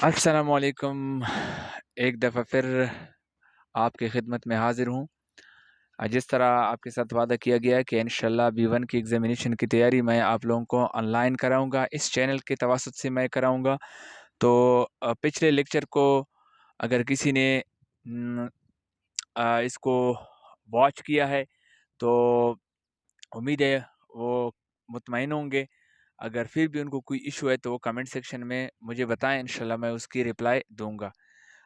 السلام علیکم، ایک دفعہ پھر آپ کی خدمت میں حاضر ہوں۔ جس طرح آپ کے ساتھ وعدہ کیا گیا ہے کہ انشاءاللہ B1 کی ایگزامینیشن کی تیاری میں آپ لوگوں کو آن لائن کراؤں گا، اس چینل کے توسط سے میں کراؤں گا۔ تو پچھلے لیکچر کو اگر کسی نے اس کو واچ کیا ہے تو امید ہے وہ مطمئن ہوں گے۔ اگر پھر بھی ان کو کوئی ایشو ہے تو وہ کمنٹ سیکشن میں مجھے بتائیں، انشاءاللہ میں اس کی رپلائی دوں گا۔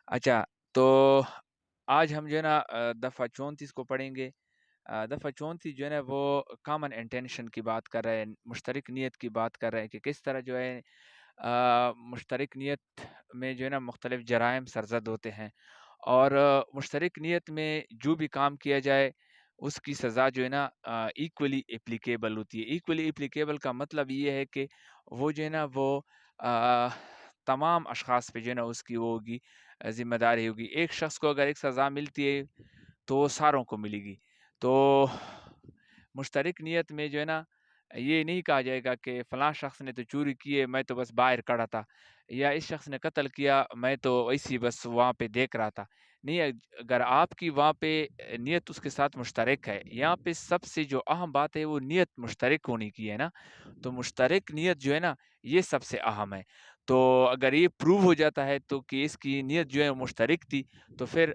اچھا، تو آج ہم جو ہے نا دفعہ 34 کو پڑھیں گے۔ دفعہ 34 جو ہے نا وہ کامن انٹینشن کی بات کر رہے ہیں، مشترک نیت کی بات کر رہے ہیں کہ کس طرح جو ہے مشترک نیت میں جو ہے نا مختلف جرائم سرزد ہوتے ہیں، اور مشترک نیت میں جو بھی کام کیا جائے اس کی سزا جو ہے نا ایکولی اپلیکیبل ہوتی ہے۔ ایکولی اپلیکیبل کا مطلب یہ ہے کہ وہ جو ہے نا وہ تمام اشخاص پہ جو ہے نا اس کی وہ ہوگی، ذمہ داری ہوگی۔ ایک شخص کو اگر ایک سزا ملتی ہے تو وہ ساروں کو ملے گی۔ تو مشترک نیت میں جو ہے نا یہ نہیں کہا جائے گا کہ فلاں شخص نے تو چوری کی ہے، میں تو بس باہر کھڑا تھا، یا اس شخص نے قتل کیا، میں تو ایسی بس وہاں پہ دیکھ رہا تھا۔ نہیں، اگر آپ کی وہاں پہ نیت اس کے ساتھ مشترک ہے، یہاں پہ سب سے جو اہم بات ہے وہ نیت مشترک ہونے کی ہے نا۔ تو مشترک نیت جو ہے نا یہ سب سے اہم ہے۔ تو اگر یہ پروو ہو جاتا ہے تو کہ اس کی نیت جو ہے مشترک تھی، تو پھر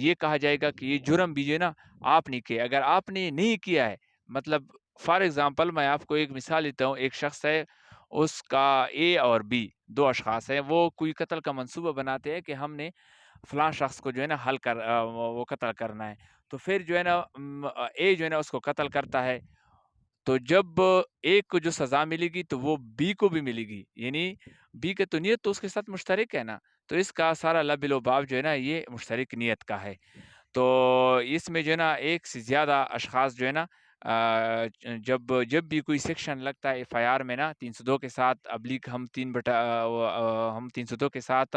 یہ کہا جائے گا کہ یہ جرم بھی جو ہے نا آپ نے کیا۔ اگر آپ نے نہیں کیا ہے، مطلب فار ایگزامپل میں آپ کو ایک مثال دیتا ہوں، ایک شخص ہے، اس کا اے اور بی دو اشخاص ہیں، وہ کوئی قتل کا منصوبہ بناتے ہیں کہ ہم نے فلاں شخص کو جو ہے نا وہ قتل کرنا ہے۔ تو پھر جو ہے نا اے جو ہے نا اس کو قتل کرتا ہے، تو جب ایک کو جو سزا ملے گی تو وہ بی کو بھی ملے گی، یعنی بی کے تو نیت تو اس کے ساتھ مشترک ہے نا، تو اس کا سارا لب و باب جو ہے نا یہ مشترک نیت کا ہے۔ تو اس میں جو ہے نا ایک سے زیادہ اشخاص جو ہے نا جب بھی کوئی سیکشن لگتا ہے ایف آئی آر میں نا 302 کے ساتھ ابلیغ ہم 302 کے ساتھ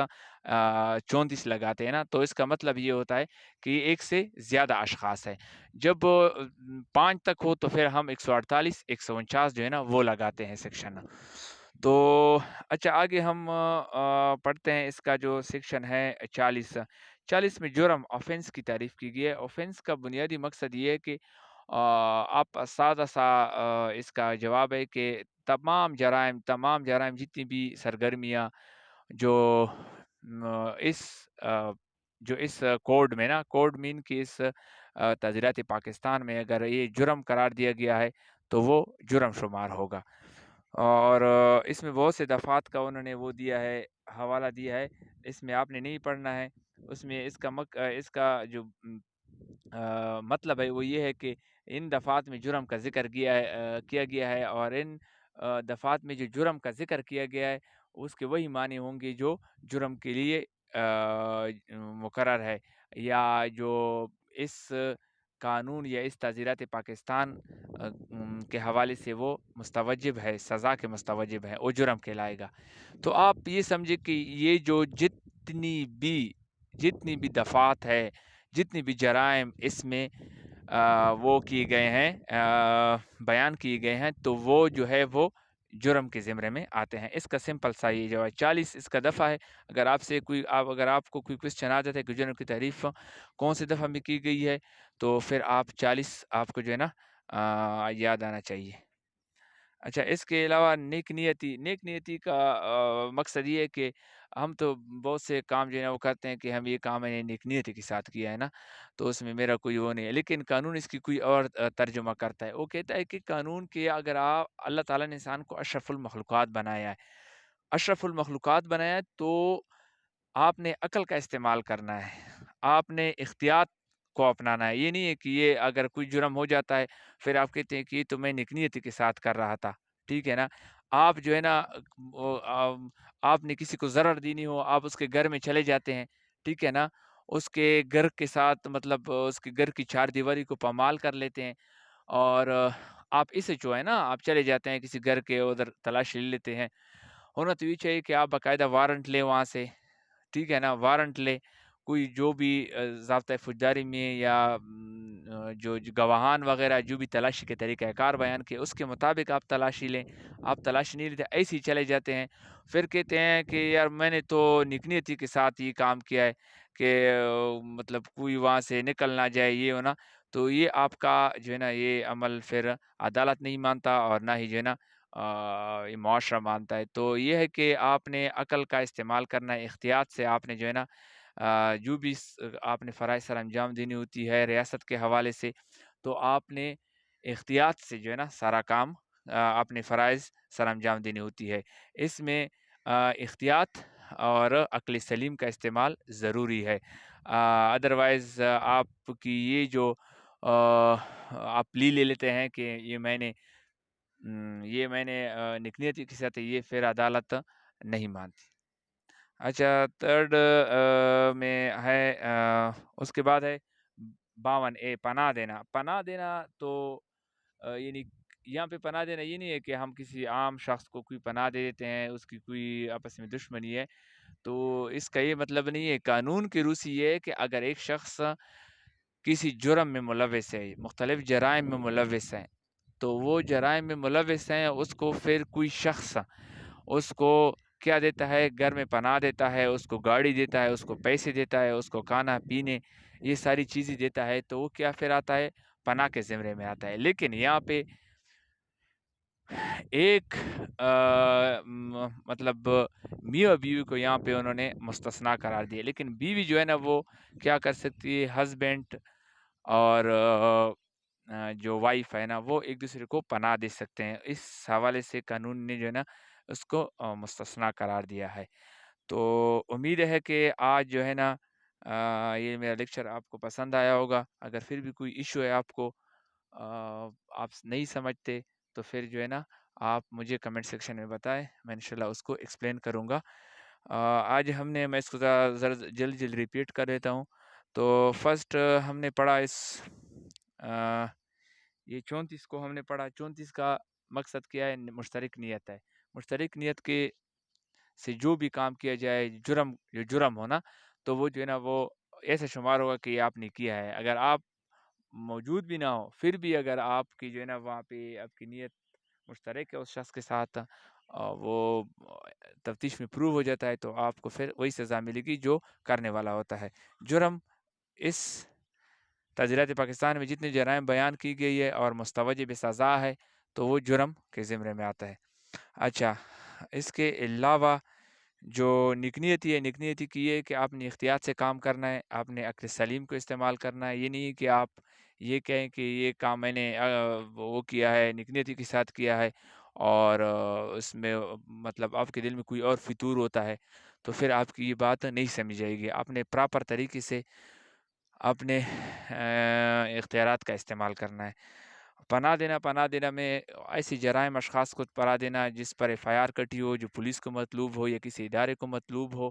34 لگاتے ہیں نا، تو اس کا مطلب یہ ہوتا ہے کہ ایک سے زیادہ اشخاص ہے۔ جب 5 تک ہو تو پھر ہم 148 149 جو ہے نا وہ لگاتے ہیں سیکشن۔ تو اچھا، آگے ہم پڑھتے ہیں اس کا جو سیکشن ہے 40 میں جرم آفینس کی تعریف کی گئی ہے۔ آفینس کا بنیادی مقصد یہ ہے کہ آپ سادہ سا اس کا جواب ہے کہ تمام جرائم جتنی بھی سرگرمیاں جو اس کوڈ میں نا، کوڈ مین کی اس تعزیرات پاکستان میں اگر یہ جرم قرار دیا گیا ہے تو وہ جرم شمار ہوگا۔ اور اس میں بہت سے دفعات کا انہوں نے وہ دیا ہے، حوالہ دیا ہے، اس میں آپ نے نہیں پڑھنا ہے۔ اس میں اس کا جو مطلب ہے وہ یہ ہے کہ ان دفعات میں جرم کا ذکر کیا گیا ہے، اور ان دفعات میں جو جرم کا ذکر کیا گیا ہے اس کے وہی معنی ہوں گے جو جرم کے لیے مقرر ہے، یا جو اس قانون یا اس تعزیرات پاکستان کے حوالے سے وہ مستوجب ہے، سزا کے مستوجب ہے، وہ جرم کہلائے گا۔ تو آپ یہ سمجھے کہ یہ جو جتنی بھی دفعات ہے، جتنی بھی جرائم اس میں وہ کیے گئے ہیں، بیان کیے گئے ہیں، تو وہ جو ہے وہ جرم کے زمرے میں آتے ہیں۔ اس کا سمپل سا یہ جو ہے 40 اس کا دفعہ ہے۔ اگر آپ کو کوئی کوشچن آ جاتا ہے کہ جرم کی تعریف کون سے دفعہ میں کی گئی ہے، تو پھر آپ 40 آپ کو جو ہے نا یاد آنا چاہیے۔ اچھا، اس کے علاوہ نیک نیتی کا مقصد یہ ہے کہ ہم تو بہت سے کام جو ہے نا وہ کرتے ہیں کہ ہم یہ کام میں نے نیک نیتی کے ساتھ کیا ہے نا، تو اس میں میرا کوئی وہ نہیں ہے، لیکن قانون اس کی کوئی اور ترجمہ کرتا ہے۔ وہ کہتا ہے کہ قانون کے اگر اللہ تعالیٰ نے انسان کو اشرف المخلوقات بنایا ہے تو آپ نے عقل کا استعمال کرنا ہے، آپ نے احتیاط کو اپنانا ہے۔ یہ نہیں ہے کہ یہ اگر کوئی جرم ہو جاتا ہے پھر آپ کہتے ہیں کہ یہ تو میں نیک نیتی کے ساتھ کر رہا تھا، ٹھیک ہے نا۔ آپ جو ہے نا آپ نے کسی کو ضرر دینی ہو، آپ اس کے گھر میں چلے جاتے ہیں، ٹھیک ہے نا، اس کے گھر کے ساتھ مطلب اس کے گھر کی چار دیواری کو پامال کر لیتے ہیں، اور آپ اسے جو ہے نا آپ چلے جاتے ہیں کسی گھر کے ادھر تلاشی لے لیتے ہیں۔ ہونا تو یہ چاہیے کہ آپ باقاعدہ وارنٹ لیں وہاں سے، ٹھیک ہے نا، وارنٹ لے، کوئی جو بھی ضابطۂ فوجداری میں یا جو گواہان وغیرہ جو بھی تلاشی کے طریقہ کار بیان کیے اس کے مطابق آپ تلاشی لیں. آپ تلاشی نہیں لیتے، ایسے ہی چلے جاتے ہیں، پھر کہتے ہیں کہ یار میں نے تو نکنیتی کے ساتھ یہ کام کیا ہے کہ مطلب کوئی وہاں سے نکل نہ جائے یہ ہونا. تو یہ آپ کا جو ہے نا یہ عمل پھر عدالت نہیں مانتا اور نہ ہی جو ہے نا یہ معاشرہ مانتا ہے. تو یہ ہے کہ آپ نے عقل کا استعمال کرنا ہے، احتیاط سے آپ نے جو ہے نا جو بھی آپ نے فرائض سر انجام دینی ہوتی ہے ریاست کے حوالے سے، تو آپ نے احتیاط سے جو ہے نا سارا کام اپنے فرائض سر انجام دینی ہوتی ہے. اس میں احتیاط اور عقل سلیم کا استعمال ضروری ہے. ادروائز آپ کی یہ جو آپ پلی لے لیتے ہیں کہ یہ میں نے نکنیتی کے ساتھ یہ پھر عدالت نہیں مانتی. اچھا، تھرڈ میں ہے اس کے بعد ہے 52A پناہ دینا. پناہ دینا تو یعنی یہاں پہ پناہ دینا یہ نہیں ہے کہ ہم کسی عام شخص کو کوئی پناہ دے دیتے ہیں، اس کی کوئی آپس میں دشمنی ہے، تو اس کا یہ مطلب نہیں ہے. قانون کی روسی یہ ہے کہ اگر ایک شخص کسی جرم میں ملوث ہے، مختلف جرائم میں ملوث ہیں، تو وہ جرائم میں ملوث ہیں، اس کو پھر کوئی شخص اس کو کیا دیتا ہے، گھر میں پناہ دیتا ہے، اس کو گاڑی دیتا ہے، اس کو پیسے دیتا ہے، اس کو کھانا پینے یہ ساری چیزیں دیتا ہے، تو وہ کیا پھر آتا ہے، پناہ کے زمرے میں آتا ہے. لیکن یہاں پہ ایک مطلب میاں اور بیوی کو یہاں پہ انہوں نے مستثنا قرار دیا، لیکن بیوی جو ہے نا وہ کیا کر سکتی ہے، ہسبینڈ اور جو وائف ہے نا وہ ایک دوسرے کو پناہ دے سکتے ہیں. اس حوالے سے قانون نے جو ہے نا اس کو مستثنا قرار دیا ہے. تو امید ہے کہ آج جو ہے نا یہ میرا لیکچر آپ کو پسند آیا ہوگا. اگر پھر بھی کوئی ایشو ہے آپ کو آپ نہیں سمجھتے تو پھر جو ہے نا آپ مجھے کمنٹ سیکشن میں بتائیں، میں انشاءاللہ اس کو ایکسپلین کروں گا. آج ہم نے، میں اس کو جلد ریپیٹ کر دیتا ہوں. تو فرسٹ ہم نے پڑھا یہ 34 کو ہم نے پڑھا. 34 کا مقصد کیا ہے، مشترک نیت ہے. مشترک نیت کے سے جو بھی کام کیا جائے، جرم ہونا، تو وہ جو ہے نا وہ ایسا شمار ہوگا کہ یہ آپ نے کیا ہے. اگر آپ موجود بھی نہ ہو پھر بھی اگر آپ کی جو ہے نا وہاں پہ آپ کی نیت مشترک ہے اس شخص کے ساتھ، وہ تفتیش میں پروو ہو جاتا ہے، تو آپ کو پھر وہی سزا ملے گی جو کرنے والا ہوتا ہے. جرم اس تعزیرات پاکستان میں جتنے جرائم بیان کی گئی ہے اور مستوجب سزا ہے تو وہ جرم کے زمرے میں آتا ہے. اچھا، اس کے علاوہ جو نکنیتی ہے، نکنیتی کی یہ ہے کہ آپ نے احتیاط سے کام کرنا ہے، آپ نے عقل سلیم کو استعمال کرنا ہے. یہ نہیں کہ آپ یہ کہیں کہ یہ کام میں نے وہ کیا ہے، نکنیتی کے ساتھ کیا ہے، اور اس میں مطلب آپ کے دل میں کوئی اور فطور ہوتا ہے، تو پھر آپ کی یہ بات نہیں سمجھ جائے گی. آپ نے پراپر طریقے سے اپنے اختیارات کا استعمال کرنا ہے. پناہ دینا میں ایسی جرائم اشخاص کو پناہ دینا جس پر FIR کٹی ہو، جو پولیس کو مطلوب ہو یا کسی ادارے کو مطلوب ہو،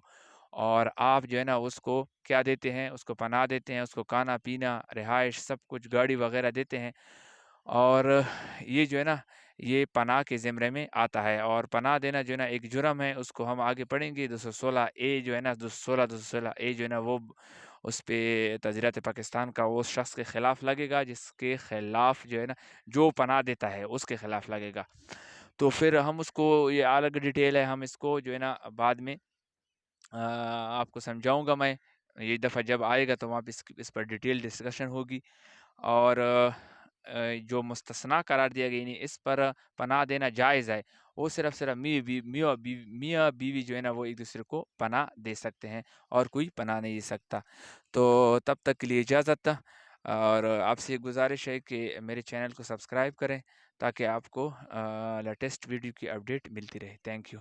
اور آپ جو ہے نا اس کو کیا دیتے ہیں، اس کو پناہ دیتے ہیں، اس کو کھانا پینا، رہائش، سب کچھ، گاڑی وغیرہ دیتے ہیں، اور یہ جو ہے نا یہ پناہ کے زمرے میں آتا ہے. اور پناہ دینا جو ہے نا ایک جرم ہے، اس کو ہم آگے پڑھیں گے. 216A جو ہے نا 216A جو ہے نا وہ اس پہ تعزیرات پاکستان کا اس شخص کے خلاف لگے گا جس کے خلاف جو ہے نا جو پناہ دیتا ہے اس کے خلاف لگے گا. تو پھر ہم اس کو، یہ الگ ڈیٹیل ہے، ہم اس کو جو ہے نا بعد میں آپ کو سمجھاؤں گا. میں یہ دفعہ جب آئے گا تو وہاں پہ اس پر ڈیٹیل ڈسکشن ہوگی. اور جو مستثنا قرار دیا گیا، یعنی اس پر پناہ دینا جائز ہے، وہ صرف میاں بیوی جو ہے نا وہ ایک دوسرے کو پناہ دے سکتے ہیں اور کوئی پناہ نہیں دے سکتا. تو تب تک کے لیے اجازت، اور آپ سے گزارش ہے کہ میرے چینل کو سبسکرائب کریں تاکہ آپ کو لیٹسٹ ویڈیو کی اپڈیٹ ملتی رہے. Thank you.